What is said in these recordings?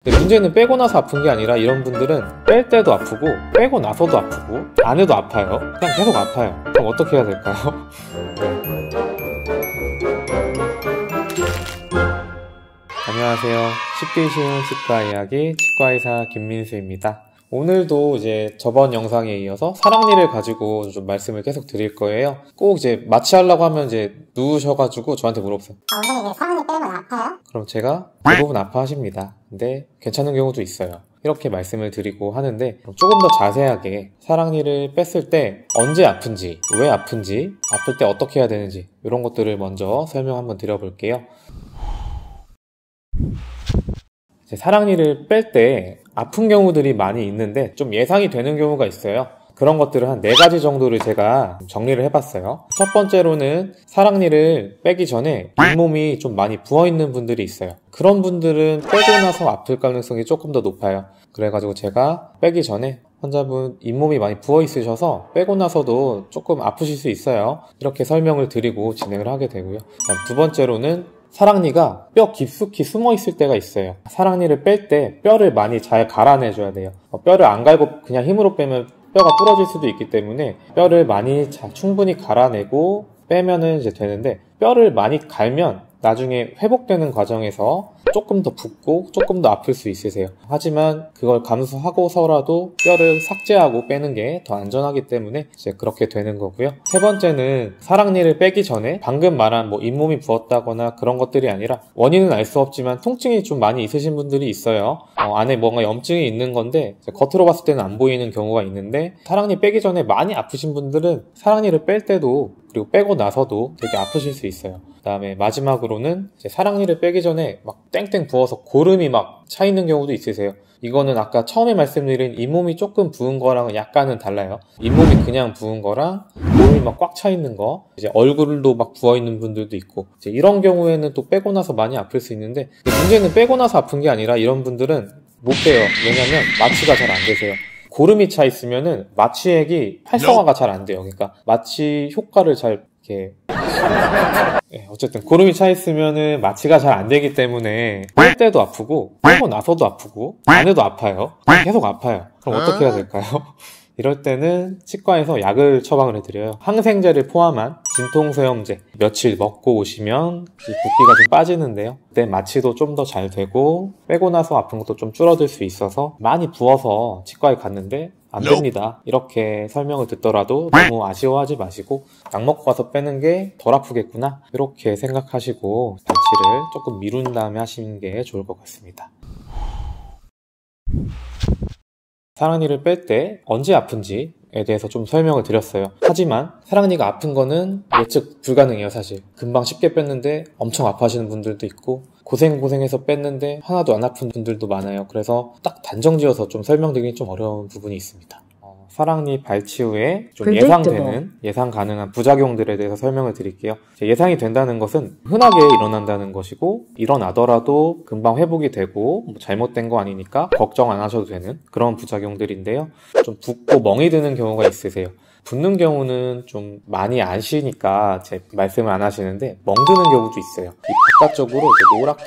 근데 문제는 빼고 나서 아픈 게 아니라 이런 분들은 뺄 때도 아프고 빼고 나서도 아프고 안 해도 아파요. 그냥 계속 아파요. 그럼 어떻게 해야 될까요? 안녕하세요. 쉽게 쉬운 치과 이야기 치과의사 김민수입니다. 오늘도 이제 저번 영상에 이어서 사랑니를 가지고 좀 말씀을 계속 드릴 거예요. 꼭 이제 마취하려고 하면 이제 누우셔가지고 저한테 물어보세요. 원장님 사랑니 빼면 아파요? 그럼 제가 대부분 아파하십니다. 근데 괜찮은 경우도 있어요. 이렇게 말씀을 드리고 하는데 조금 더 자세하게 사랑니를 뺐을 때 언제 아픈지, 왜 아픈지, 아플 때 어떻게 해야 되는지 이런 것들을 먼저 설명 한번 드려볼게요. 사랑니를 뺄 때 아픈 경우들이 많이 있는데 좀 예상이 되는 경우가 있어요. 그런 것들을 한 4가지 정도를 제가 정리를 해봤어요. 첫 번째로는 사랑니를 빼기 전에 잇몸이 좀 많이 부어있는 분들이 있어요. 그런 분들은 빼고 나서 아플 가능성이 조금 더 높아요. 그래가지고 제가 빼기 전에 환자분 잇몸이 많이 부어있으셔서 빼고 나서도 조금 아프실 수 있어요. 이렇게 설명을 드리고 진행을 하게 되고요. 두 번째로는 사랑니가 뼈 깊숙이 숨어 있을 때가 있어요. 사랑니를 뺄 때 뼈를 많이 잘 갈아내줘야 돼요. 뼈를 안 갈고 그냥 힘으로 빼면 뼈가 부러질 수도 있기 때문에 뼈를 많이 충분히 갈아내고 빼면은 이제 되는데, 뼈를 많이 갈면 나중에 회복되는 과정에서 조금 더 붓고 조금 더 아플 수 있으세요. 하지만 그걸 감수하고서라도 뼈를 삭제하고 빼는 게 더 안전하기 때문에 이제 그렇게 되는 거고요. 세 번째는 사랑니를 빼기 전에 방금 말한 잇몸이 부었다거나 그런 것들이 아니라 원인은 알 수 없지만 통증이 좀 많이 있으신 분들이 있어요. 안에 뭔가 염증이 있는 건데 겉으로 봤을 때는 안 보이는 경우가 있는데, 사랑니 빼기 전에 많이 아프신 분들은 사랑니를 뺄 때도 그리고 빼고 나서도 되게 아프실 수 있어요. 그 다음에 마지막으로는 사랑니를 빼기 전에 막 땡땡 부어서 고름이 막 차 있는 경우도 있으세요. 이거는 아까 처음에 말씀드린 잇몸이 조금 부은 거랑은 약간은 달라요. 잇몸이 그냥 부은 거랑 고름이 막 꽉 차 있는 거, 이제 얼굴도 막 부어 있는 분들도 있고, 이제 이런 경우에는 또 빼고 나서 많이 아플 수 있는데, 문제는 빼고 나서 아픈 게 아니라 이런 분들은 못 빼요. 왜냐면 마취가 잘 안 되세요. 고름이 차 있으면은 마취액이 활성화가 잘 안 돼요. 그러니까 마취 효과를 잘 이렇게 어쨌든 고름이 차 있으면은 마취가 잘 안 되기 때문에 뺄 때도 아프고 빼고 나서도 아프고 안 해도 아파요. 계속 아파요. 그럼 어떻게 해야 될까요? 이럴 때는 치과에서 약을 처방을 해드려요. 항생제를 포함한 진통소염제 며칠 먹고 오시면 붓기가 좀 빠지는데요. 그때 마취도 좀 더 잘 되고 빼고 나서 아픈 것도 좀 줄어들 수 있어서, 많이 부어서 치과에 갔는데 안 됩니다, 이렇게 설명을 듣더라도 너무 아쉬워하지 마시고 약 먹고 가서 빼는 게 덜 아프겠구나 이렇게 생각하시고 마취를 조금 미룬 다음에 하시는 게 좋을 것 같습니다. 사랑니를 뺄 때 언제 아픈지에 대해서 좀 설명을 드렸어요. 하지만 사랑니가 아픈 거는 예측 불가능해요. 사실 금방 쉽게 뺐는데 엄청 아파하시는 분들도 있고, 고생해서 뺐는데 하나도 안 아픈 분들도 많아요. 그래서 딱 단정지어서 좀 설명드리기 좀 어려운 부분이 있습니다. 사랑니 발치 후에 좀 예상 가능한 부작용들에 대해서 설명을 드릴게요. 예상이 된다는 것은 흔하게 일어난다는 것이고, 일어나더라도 금방 회복이 되고 잘못된 거 아니니까 걱정 안 하셔도 되는 그런 부작용들인데요. 좀 붓고 멍이 드는 경우가 있으세요. 붓는 경우는 좀 많이 아시니까 제 말씀을 안 하시는데, 멍드는 경우도 있어요. 이 바깥쪽으로 이제 노랗게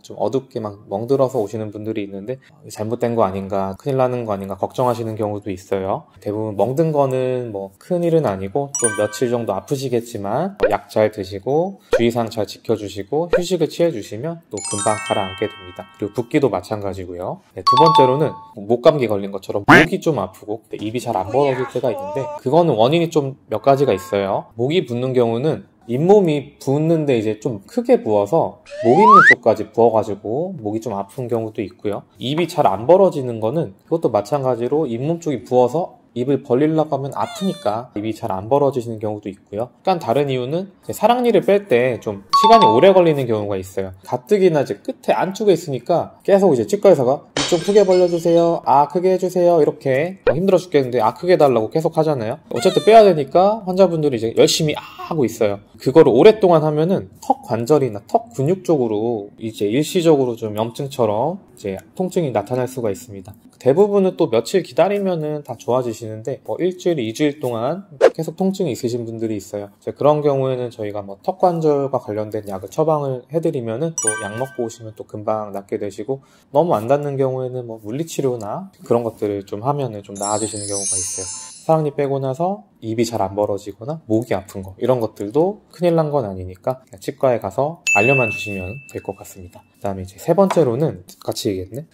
좀 어둡게 막 멍들어서 오시는 분들이 있는데, 잘못된 거 아닌가, 큰일 나는 거 아닌가 걱정하시는 경우도 있어요. 대부분 멍든 거는 큰일은 아니고 좀 며칠 정도 아프시겠지만 약 잘 드시고 주의사항 잘 지켜주시고 휴식을 취해주시면 또 금방 가라앉게 됩니다. 그리고 붓기도 마찬가지고요. 두 번째로는 목감기 걸린 것처럼 목이 좀 아프고 입이 잘 안 벌어질 때가 있는데, 그거는 원인이 좀 몇 가지가 있어요. 목이 붓는 경우는 잇몸이 붓는데 이제 좀 크게 부어서 목 있는 쪽까지 부어가지고 목이 좀 아픈 경우도 있고요. 입이 잘 안 벌어지는 거는 그것도 마찬가지로 잇몸 쪽이 부어서 입을 벌리려고 하면 아프니까 입이 잘 안 벌어지시는 경우도 있고요. 약간 다른 이유는 사랑니를 뺄 때 좀 시간이 오래 걸리는 경우가 있어요. 가뜩이나 이제 끝에 안쪽에 있으니까 계속 이제 치과 의사가 좀 크게 벌려주세요. 아, 크게 해주세요. 이렇게 힘들어 죽겠는데 크게 해달라고 계속 하잖아요. 어쨌든 빼야 되니까 환자분들이 이제 열심히 하고 있어요. 그거를 오랫동안 하면은 턱 관절이나 턱 근육 쪽으로 이제 일시적으로 좀 염증처럼 이제 통증이 나타날 수가 있습니다. 대부분은 또 며칠 기다리면은 다 좋아지시는데 일주일, 2주일 동안 계속 통증이 있으신 분들이 있어요. 그런 경우에는 저희가 턱 관절과 관련된 약을 처방을 해드리면은 또 약 먹고 오시면 또 금방 낫게 되시고, 너무 안 낫는 경우에는 물리치료나 그런 것들을 좀 하면은 좀 나아지시는 경우가 있어요. 사랑니 빼고 나서 입이 잘 안 벌어지거나 목이 아픈 거, 이런 것들도 큰일 난 건 아니니까 그냥 치과에 가서 알려만 주시면 될 것 같습니다. 그 다음에 이제 세 번째로는 같이 얘기했네.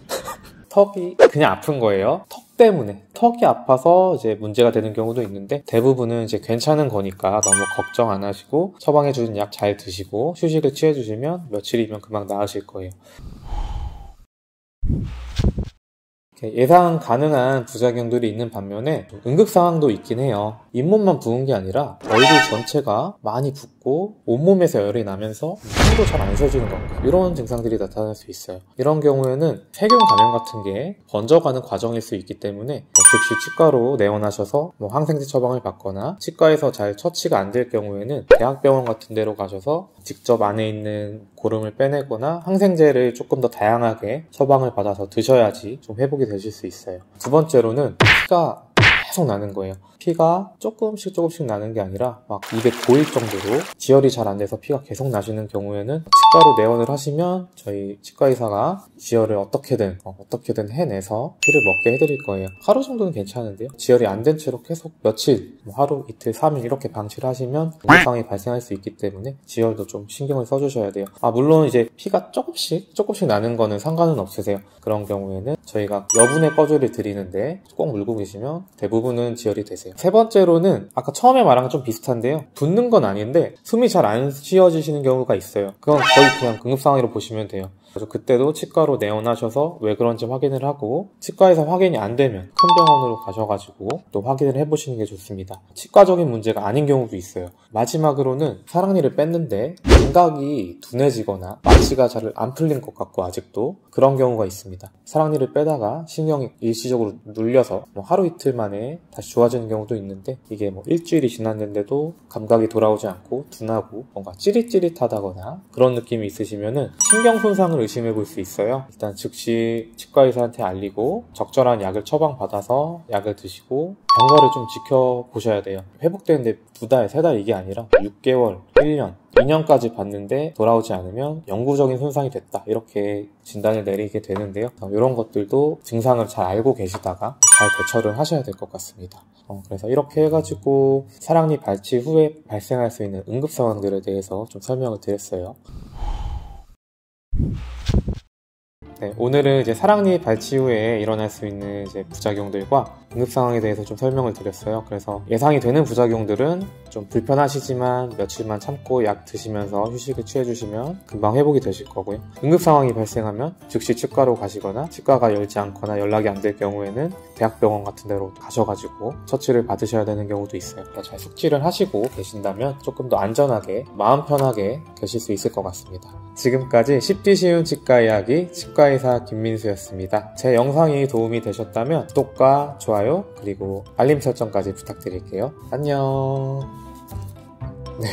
턱이 그냥 아픈 거예요. 턱 때문에. 턱이 아파서 이제 문제가 되는 경우도 있는데, 대부분은 이제 괜찮은 거니까 너무 걱정 안 하시고 처방해주는 약 잘 드시고 휴식을 취해주시면 며칠이면 금방 나으실 거예요. 예상 가능한 부작용들이 있는 반면에 응급 상황도 있긴 해요. 잇몸만 부은 게 아니라 얼굴 전체가 많이 붓고 온몸에서 열이 나면서 숨도 잘 안 쉬어지는 것, 이런 증상들이 나타날 수 있어요. 이런 경우에는 세균 감염 같은 게 번져가는 과정일 수 있기 때문에 즉시 치과로 내원하셔서 항생제 처방을 받거나, 치과에서 잘 처치가 안 될 경우에는 대학병원 같은 데로 가셔서 직접 안에 있는 고름을 빼내거나 항생제를 조금 더 다양하게 처방을 받아서 드셔야지 좀 회복이 되실 수 있어요. 두 번째로는 피가 계속 나는 거예요. 피가 조금씩 나는 게 아니라 입에 고일 정도로 지혈이 잘 안 돼서 피가 계속 나시는 경우에는 치과로 내원을 하시면 저희 치과의사가 지혈을 어떻게든 해내서 피를 먹게 해드릴 거예요. 하루 정도는 괜찮은데요, 지혈이 안 된 채로 계속 며칠, 하루, 이틀, 3일 이렇게 방치를 하시면 응급상황이 발생할 수 있기 때문에 지혈도 좀 신경을 써주셔야 돼요. 물론 이제 피가 조금씩 나는 거는 상관은 없으세요. 그런 경우에는 저희가 여분의 꺼주를 드리는데 꼭 물고 계시면 대부분은 지혈이 되세요. 세 번째로는 아까 처음에 말한 건 좀 비슷한데요, 붓는 건 아닌데 숨이 잘 안 쉬어지시는 경우가 있어요. 그건 거의 그냥 응급상황으로 보시면 돼요. 그래서 그때도 치과로 내원하셔서 왜 그런지 확인을 하고, 치과에서 확인이 안 되면 큰 병원으로 가셔가지고 또 확인을 해보시는 게 좋습니다. 치과적인 문제가 아닌 경우도 있어요. 마지막으로는 사랑니를 뺐는데 감각이 둔해지거나 마취가 잘 안 풀린 것 같고 아직도 그런 경우가 있습니다. 사랑니를 빼다가 신경이 일시적으로 눌려서 하루 이틀 만에 다시 좋아지는 경우도 있는데, 이게 일주일이 지났는데도 감각이 돌아오지 않고 둔하고 뭔가 찌릿찌릿하다거나 그런 느낌이 있으시면은 신경 손상을 의심해 볼 수 있어요. 일단 즉시 치과의사한테 알리고 적절한 약을 처방받아서 약을 드시고 경과를 좀 지켜보셔야 돼요. 회복되는데 2달, 3달 이게 아니라 6개월, 1년, 2년까지 봤는데 돌아오지 않으면 영구적인 손상이 됐다, 이렇게 진단을 내리게 되는데요. 이런 것들도 증상을 잘 알고 계시다가 잘 대처를 하셔야 될 것 같습니다. 그래서 이렇게 해가지고 사랑니 발치 후에 발생할 수 있는 응급 상황들에 대해서 좀 설명을 드렸어요. 네, 오늘은 이제 사랑니 발치 후에 일어날 수 있는 이제 부작용들과 응급 상황에 대해서 좀 설명을 드렸어요. 그래서 예상이 되는 부작용들은 좀 불편하시지만 며칠만 참고 약 드시면서 휴식을 취해주시면 금방 회복이 되실 거고요. 응급 상황이 발생하면 즉시 치과로 가시거나, 치과가 열지 않거나 연락이 안 될 경우에는 대학병원 같은 데로 가셔가지고 처치를 받으셔야 되는 경우도 있어요. 그러니까 잘 숙지를 하시고 계신다면 조금 더 안전하게 마음 편하게 계실 수 있을 것 같습니다. 지금까지 쉽디 쉬운 치과 이야기 치과의사 김민수였습니다. 제 영상이 도움이 되셨다면 구독과 좋아요 그리고 알림 설정까지 부탁드릴게요. 안녕. 네.